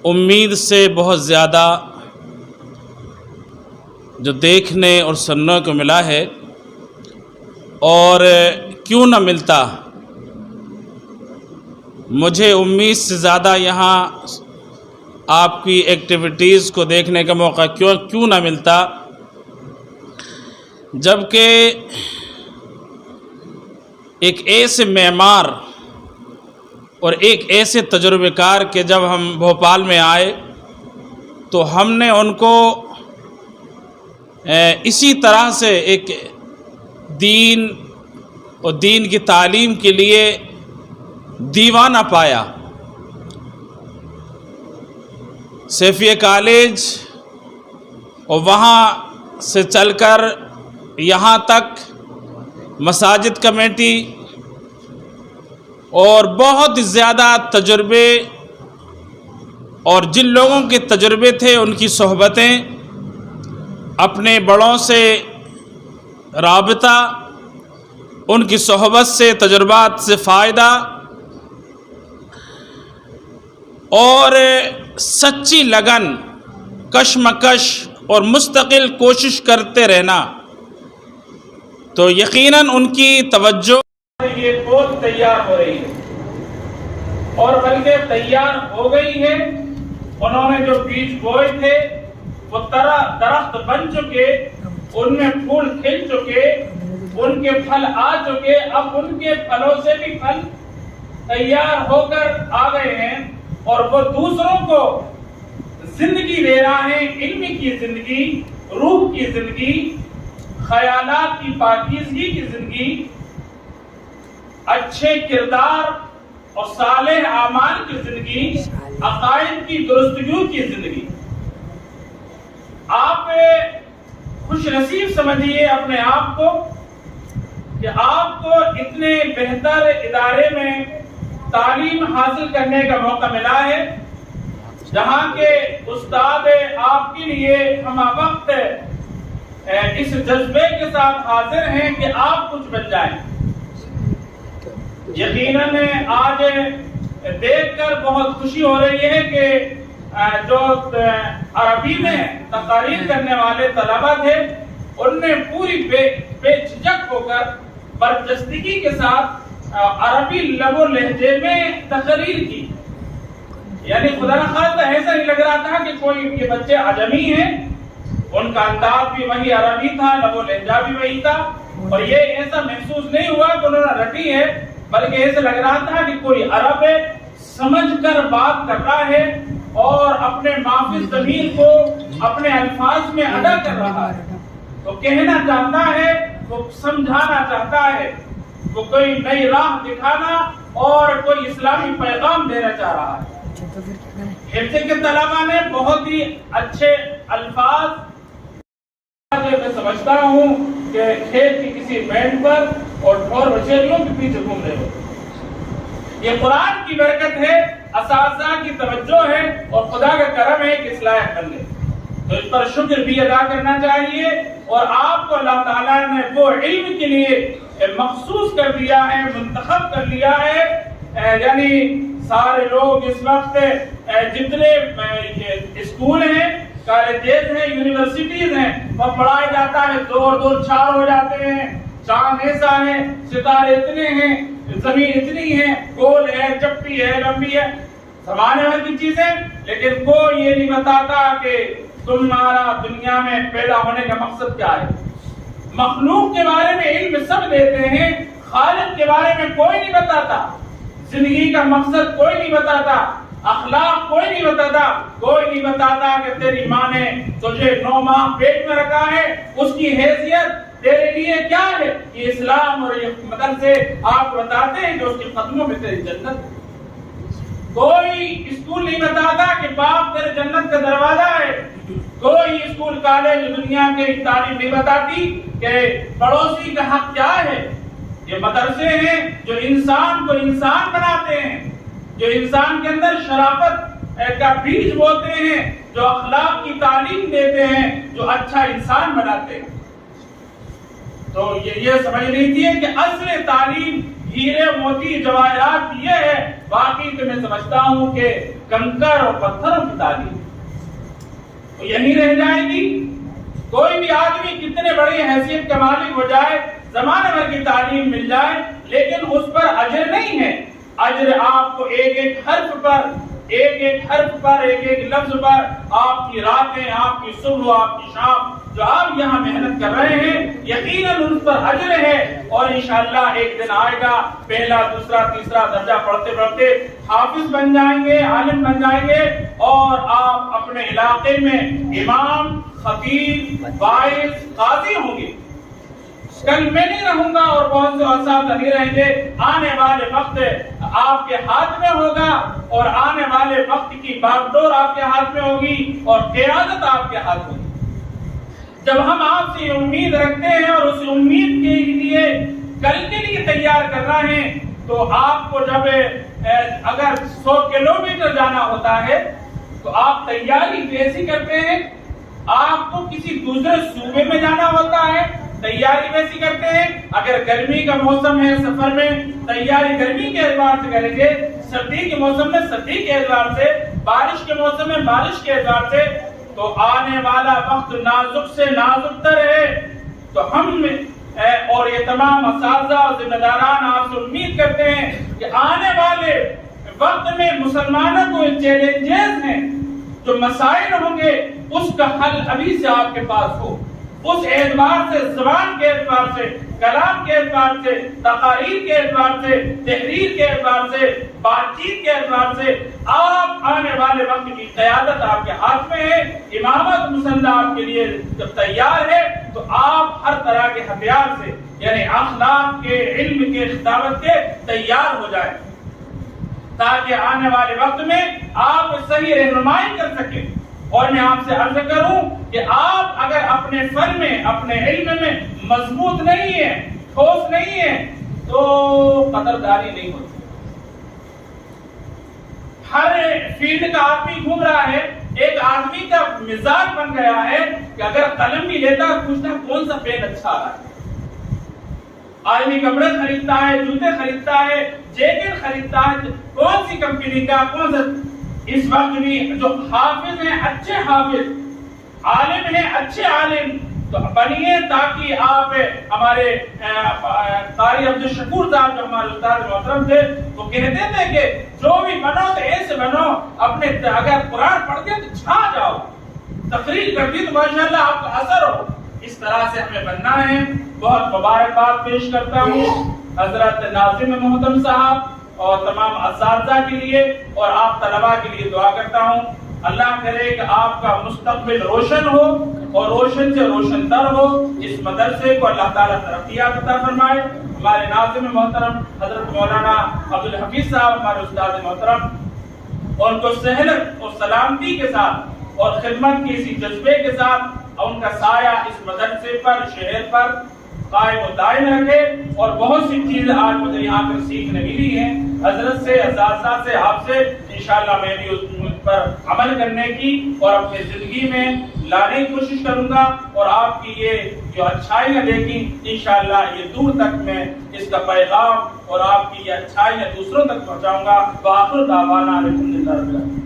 امید سے بہت زیادہ جو دیکھنے اور سننے کو ملا ہے، اور کیوں نہ ملتا، مجھے امید سے زیادہ یہاں آپ کی ایکٹیویٹیز کو دیکھنے کا موقع کیوں نہ ملتا، جبکہ ایک ایسے معمار اور ایک ایسے تجربے کار کے جب ہم بھوپال میں آئے تو ہم نے ان کو اسی طرح سے ایک دین اور دین کی تعلیم کے لیے دیوانہ پایا۔ سیفیہ کالج اور وہاں سے چل کر یہاں تک مساجد کمیٹی اور بہت زیادہ تجربے، اور جن لوگوں کے تجربے تھے ان کی صحبتیں، اپنے بڑوں سے رابطہ، ان کی صحبت سے، تجربات سے فائدہ، اور سچی لگن، کشمکش اور مستقل کوشش کرتے رہنا، تو یقیناً ان کی توجہ یہ پود تیار ہو رہی ہے، اور بلکہ تیار ہو گئی ہے۔ انہوں نے جو بیج بوئے تھے وہ درخت بن چکے، ان میں پھول کھل چکے، ان کے پھل آ چکے، اب ان کے پھلوں سے بھی پھل تیار ہو کر آ گئے ہیں، اور وہ دوسروں کو زندگی دے رہے ہیں، علم کی زندگی، روح کی زندگی، خیالات کی پاکیزگی کی زندگی، اچھے کردار اور صالح اعمال کی زندگی، عقائد کی درستگی کی زندگی۔ آپ خوش نصیب سمجھیے اپنے آپ کو کہ آپ کو اتنے بہتر ادارے میں تعلیم حاصل کرنے کا موقع ملا ہے، جہاں کے استاد آپ کے لیے ہم وقت اس جذبے کے ساتھ حاضر ہیں کہ آپ کچھ بن جائیں۔ یقیناً آج دیکھ کر بہت خوشی ہو رہی ہے کہ جو عربی میں تقاریر کرنے والے طلبہ تھے، ان نے پوری بے جھجک ہو کر برجستگی کے ساتھ عربی لب و لہجے میں تقریر کی۔ یعنی خدا نخواستہ ایسا نہیں لگ رہا تھا کہ کوئی یہ بچے عجمی ہیں، ان کا انداز بھی وہی عربی تھا، لب و لہجہ بھی وہی تھا، اور یہ ایسا محسوس نہیں ہوا کہ انہوں نے رٹی ہے، بلکہ ایسا لگ رہا تھا کہ کوئی عرب ہے، سمجھ کر بات کر رہا ہے اور اپنے مافی ضمیر کو اپنے الفاظ میں ادا کر رہا ہے۔ وہ کہنا چاہتا ہے، وہ سمجھانا چاہتا ہے، وہ کوئی نئی راہ دکھانا اور کوئی اسلامی پیغام دینا چاہ رہا ہے۔ حفظ کے طلبہ نے بہت ہی اچھے الفاظ، میں سمجھتا ہوں کہ کھیل کی کسی بینڈ پر اور ڈھول بچیلوں کے پیچھے گھوم رہے ہو۔ یہ قرآن کی برکت ہے، اساتذہ کی توجہ ہے، اور خدا کا کرم ہے کہ اصلاح بن گئے، تو اس پر شکر بھی ادا کرنا چاہیے۔ اور آپ کو اللہ تعالیٰ نے وہ علم کے لیے مخصوص کر دیا ہے، منتخب کر لیا ہے۔ یعنی سارے لوگ اس وقت جتنے اسکول ہیں، کالجز ہیں، یونیورسٹیز ہیں، وہ پڑھایا جاتا ہے، دو چار ہو جاتے ہیں، چاند ایسا ہے، ستارے اتنے ہیں، زمین اتنی ہے، گول ہے، چپٹی ہے، لمبی ہے، سمانے والی چیزیں، لیکن کوئی یہ نہیں بتاتا کہ تمہارا دنیا میں پیدا ہونے کا مقصد کیا ہے۔ مخلوق کے بارے میں علم سب دیتے ہیں، خالق کے بارے میں کوئی نہیں بتاتا، زندگی کا مقصد کوئی نہیں بتاتا، اخلاق کوئی نہیں بتاتا، کوئی نہیں بتاتا کہ تیری ماں نے تجھے 9 ماہ پیٹ میں رکھا ہے، اس کی حیثیت تیرے لیے کیا ہے۔ یہ اسلام اور یہ مدرسے آپ کو بتاتے ہیں کہ اس کے قدموں میں تیری جنت ہے۔ کوئی اسکول نہیں بتاتا کہ باپ تیرے جنت کا دروازہ ہے، کوئی اسکول کالج دنیا کی تعلیم نہیں بتاتی کہ پڑوسی کا حق کیا ہے۔ یہ مدرسے ہیں جو انسان کو انسان بناتے ہیں، جو انسان کے اندر شرافت کا بیج بوتے ہیں، جو اخلاق کی تعلیم دیتے ہیں، جو اچھا انسان بناتے ہیں۔ تو یہ سمجھ لیجیے کہ اصل تعلیم ہیرے موتی جواہرات دیے ہیں، باقی تو میں سمجھتا ہوں کہ کنکر اور پتھروں کی تعلیم تو یہی رہ جائے گی۔ کوئی بھی آدمی کتنے بڑی حیثیت کا مالک ہو جائے، زمانے بھر کی تعلیم مل جائے، لیکن اس پر اجر نہیں ہے۔ اجر آپ کو ایک ایک حرف پر، ایک ایک حرف پر، ایک ایک لفظ پر، آپ کی راتیں، آپ کی صبح، آپ کی شام جو آپ یہاں محنت کر رہے ہیں، یقیناً ان پر اجر ہے، اور انشاءاللہ ایک دن آئے گا پہلا، دوسرا، تیسرا درجہ پڑھتے پڑھتے حافظ بن جائیں گے، عالم بن جائیں گے، اور آپ اپنے علاقے میں امام، خطیب، واعظ، قاضی ہوں گے۔ کل میں نہیں رہوں گا اور بہت سے اساتذہ نہیں رہیں گے، آنے والے وقت آپ کے ہاتھ میں ہوگا، اور آنے والے وقت کی باغ ڈور آپ کے ہاتھ میں ہوگی، اور قیادت آپ کے ہاتھ ہوگی۔ جب ہم آپ سے امید رکھتے ہیں اور اس امید کے لیے کل کے لیے تیار کر رہے ہیں، تو آپ کو جب اگر 100 کلومیٹر جانا ہوتا ہے تو آپ تیاری کیسی کرتے ہیں؟ آپ کو کسی دوسرے صوبے میں جانا ہوتا ہے، تیاری ویسی کرتے ہیں۔ اگر گرمی کا موسم ہے، سفر میں تیاری گرمی کے اعتبار سے کریں گے، سردی کے موسم میں سردی کے اعتبار سے، بارش کے موسم میں بارش کے اعتبار سے، تو آنے والا وقت نازک سے نازک تر ہے۔ تو ہم اور یہ تمام اساتذہ اور ذمہ داران آپ سے امید کرتے ہیں کہ آنے والے وقت میں مسلمانوں کو چیلنجز ہیں، جو مسائل ہوں گے، اس کا حل ابھی سے آپ کے پاس ہو۔ اس اعتبار سے، زبان کے اعتبار سے، کلام کے اعتبار سے، تقاریر کے اعتبار سے، تحریر کے اعتبار سے، بات چیت کے اعتبار سے، آپ آنے والے وقت کی قیادت آپ کے ہاتھ میں ہے۔ امامت مسلح آپ کے لیے جب تیار ہے تو آپ ہر طرح کے ہتھیار سے، یعنی اخلاق کے، علم کے، خطابت کے تیار ہو جائیں، تاکہ آنے والے وقت میں آپ صحیح رہنمائی کر سکیں۔ اور میں آپ سے عرض کروں کہ آپ اگر اپنے فن میں، اپنے علم میں مضبوط نہیں ہیں، ٹھوس نہیں ہیں، تو قدردانی نہیں ہوتی۔ ہر فیلڈ کا آدمی گھوم رہا ہے، ایک آدمی کا مزاج بن گیا ہے کہ اگر قلم بھی لیتا پوچھتا کون سا پین اچھا آ رہا ہے۔ آدمی کپڑے خریدتا ہے، جوتے خریدتا ہے، جیکٹ خریدتا ہے، کون سی کمپنی کا، کون سا۔ اس وقت بھی جو حافظ ہیں، اچھے حافظ، عالم ہیں، اچھے عالم تو بنیے، تاکہ آپ ہمارے قاری عبدالشکور صاحب جو ہمارے استاد محترم تھے، وہ کہتے تھے کہ جو بھی بنو تو ایسے بنو، اپنے اگر قرآن پڑھتے تو چھا جاؤ، تقریر کرتی تو ماشاءاللہ آپ کا اثر ہو۔ اس طرح سے ہمیں بننا ہے۔ بہت مبارکباد پیش کرتا ہوں حضرت ناظم محترم صاحب اور تمام اساتذہ کے لیے، اور آپ طلباء کے لیے دعا کرتا ہوں۔ اللہ کرے کہ آپ کا مستقبل روشن ہو اور روشن سے روشن تر ہو۔ اس مدرسے کو اللہ تعالیٰ ترقیات عطا فرمائے۔ ہمارے ناظم محترم حضرت مولانا عبدالحفیظ صاحب، ہمارے استاد محترم، ان کو صحت اور سلامتی کے ساتھ اور خدمت کے اسی جذبے کے ساتھ ان کا سایہ اس مدرسے پر، شہر پر قائم و دائم رکھے۔ اور بہت سی چیزیں آج مجھے یہاں پر سیکھنے ملی ہیں حضرت سے، اساتذہ سے، آپ سے۔ انشاءاللہ میں بھی اس پر عمل کرنے کی اور اپنی زندگی میں لانے کی کوشش کروں گا، اور آپ کی یہ جو اچھائیاں دیکھی انشاءاللہ یہ دور تک میں اس کا پیغام اور آپ کی یہ اچھائیاں دوسروں تک پہنچاؤں گا۔ وآخر دعوانا الحمدللہ رب العالمین۔